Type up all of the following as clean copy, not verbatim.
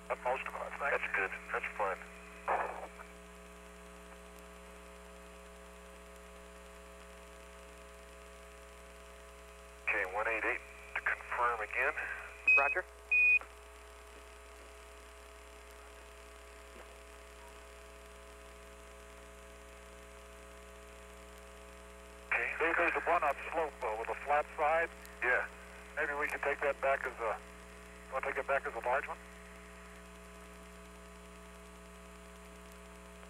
Most of us. That's good. That's fun. Okay, 188 to confirm again. Roger. Okay. There's the one up slope with a flat side. Yeah. Maybe we can take that back as a. Want to take it back as a large one?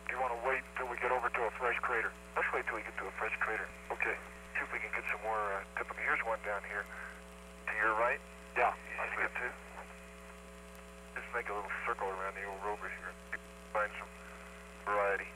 Do you want to wait until we get over to a fresh crater? Let's wait till we get to a fresh crater. Okay. See if we can get some more. Here's one down here. To your right? Yeah. I see it too. Just make a little circle around the old rover here. Find some variety.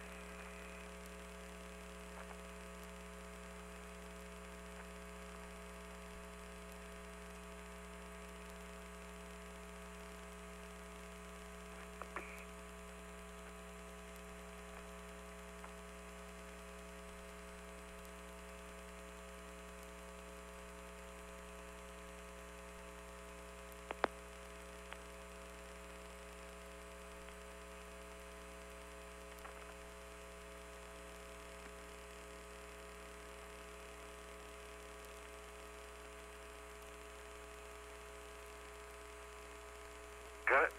Got it?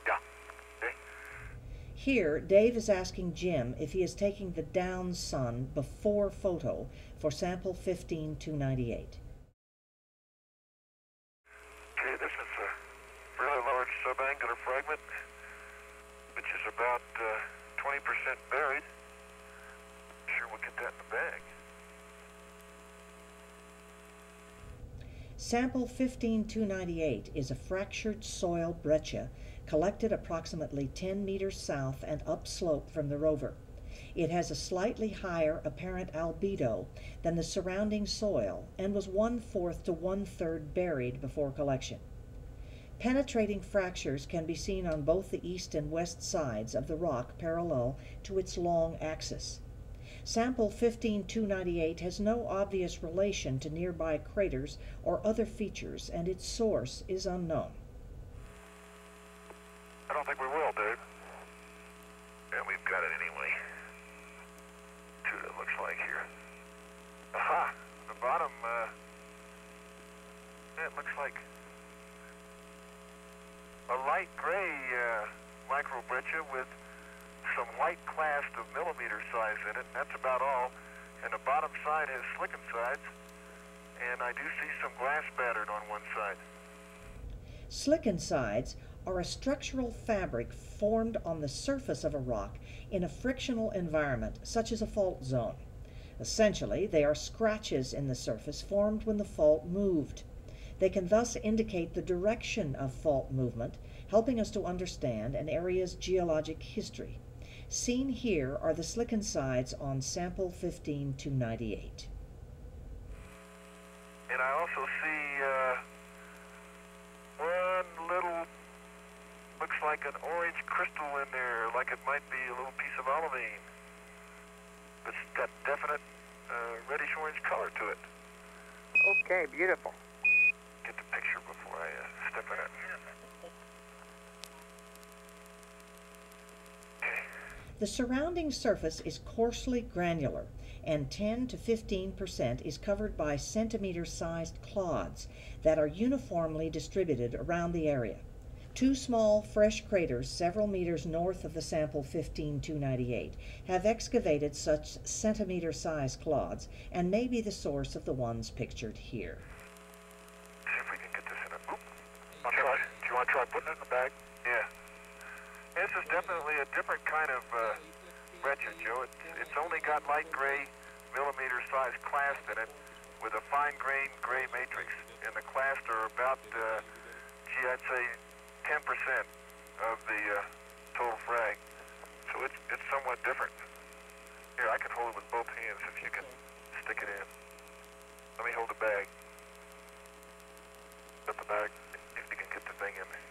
Yeah. Okay. Here, Dave is asking Jim if he is taking the down sun before photo for sample 15298. Okay, this is a really large subangular fragment, which is about 20% buried. Sure we'll get that in the bag. Sample 15298 is a fractured soil breccia collected approximately 10 meters south and upslope from the rover. It has a slightly higher apparent albedo than the surrounding soil and was 1/4 to 1/3 buried before collection. Penetrating fractures can be seen on both the east and west sides of the rock parallel to its long axis. Sample 15298 has no obvious relation to nearby craters or other features, and its source is unknown. I don't think we will, Dave. Yeah, we've got it anyway. Two, it looks like here. Aha! The bottom, it looks like a light gray microbreccia with some white clast of millimeter size in it. That's about all. And the bottom side has slickened sides. And I do see some glass pattern on one side. Slickened sides are a structural fabric formed on the surface of a rock in a frictional environment, such as a fault zone. Essentially, they are scratches in the surface formed when the fault moved. They can thus indicate the direction of fault movement, helping us to understand an area's geologic history. Seen here are the slickened sides on sample 15298. And I also see one little, looks like an orange crystal in there, like it might be a little piece of olivine. It's got definite reddish orange color to it. Okay, beautiful. Get the picture before I step in it. The surrounding surface is coarsely granular, and 10 to 15% is covered by centimeter-sized clods that are uniformly distributed around the area. Two small, fresh craters several meters north of the sample 15298 have excavated such centimeter-sized clods and may be the source of the ones pictured here. See if we can get this in a... Oop. Do you want to try putting it in the bag? Yeah. This is definitely a different kind of breccia, Joe. It's only got light gray, millimeter-sized clast in it with a fine-grained gray matrix. And the clast are about, I'd say 10% of the total frag. So it's somewhat different. Here, I can hold it with both hands if you can stick it in. Let me hold the bag. Put the bag, if you can get the thing in there.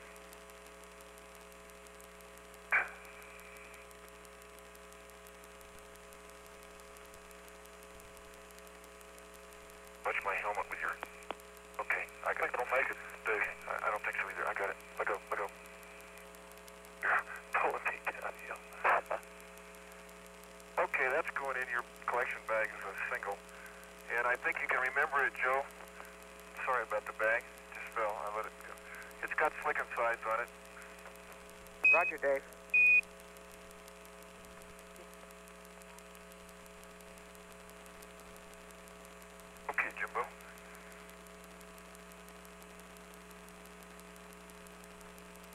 Watch my helmet with your... Okay, I don't make it, Dave. I don't think so either. I got it. Let go, let go. think you can remember it, Joe. Sorry about the bag. Just fell. I let it go. It's got slicking sides on it. Roger, Dave. Okay, Jimbo.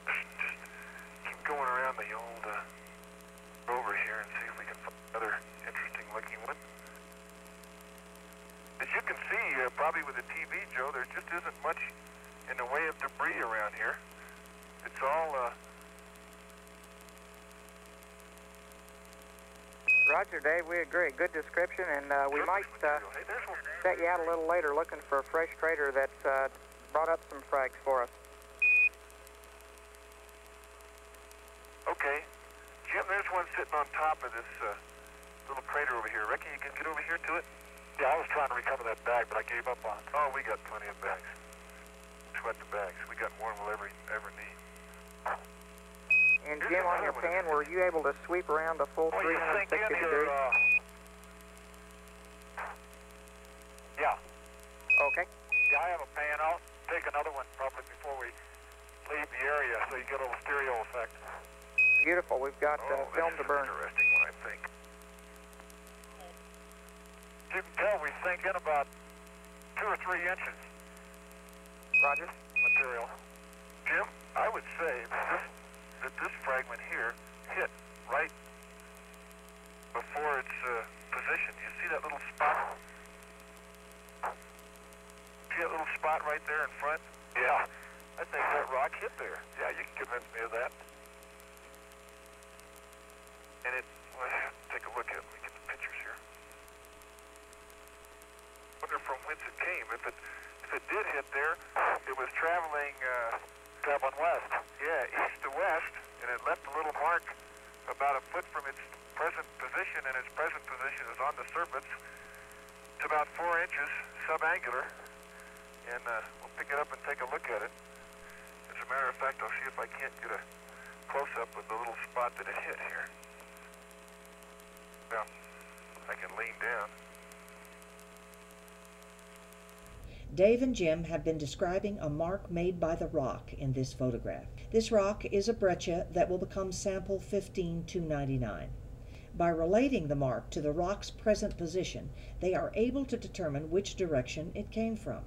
Just keep going around the old rover here and see if we can find another interesting looking one. As you can see, probably with the TV, Joe, there just isn't much in the way of debris around here. It's all, Roger, Dave. We agree. Good description, and we might Hey, there's one. set you out a little later looking for a fresh trader that's brought up some frags for us. Okay. Jim, there's one sitting on top of this little crater over here. Reckon you can get over here to it? Yeah, I was trying to recover that bag, but I gave up on it. Oh, we got plenty of bags. Sweat the bags. We got more than we'll ever need. And Jim, on your pan, were you able to sweep around a full 360 degrees? Yeah. Okay. Yeah, I have a pan. I'll take another one probably before we leave the area so you get a little stereo effect. Beautiful. We've got film to burn. Interesting one, I think. You can tell we sink in about 2 or 3 inches. Roger. Material. Jim, I would say that this fragment here hit right before its position. You see that little spot? See that little spot right there in front? Yeah. I think that rock hit there. Yeah, you can convince me of that. And it, take a look at it. Let me get the pictures here. Wonder from whence it came. If it did hit there, it was traveling west. Yeah, east to west, and it left a little mark about a foot from its present position, and its present position is on the surface. It's about 4 inches subangular, and we'll pick it up and take a look at it. As a matter of fact, I'll see if I can't get a close-up with the little spot that it hit here. Well, I can lean down. Dave and Jim have been describing a mark made by the rock in this photograph. This rock is a breccia that will become sample 15299. By relating the mark to the rock's present position, they are able to determine which direction it came from.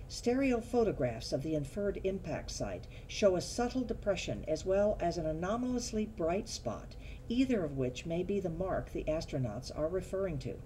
Stereo photographs of the inferred impact site show a subtle depression as well as an anomalously bright spot, either of which may be the mark the astronauts are referring to.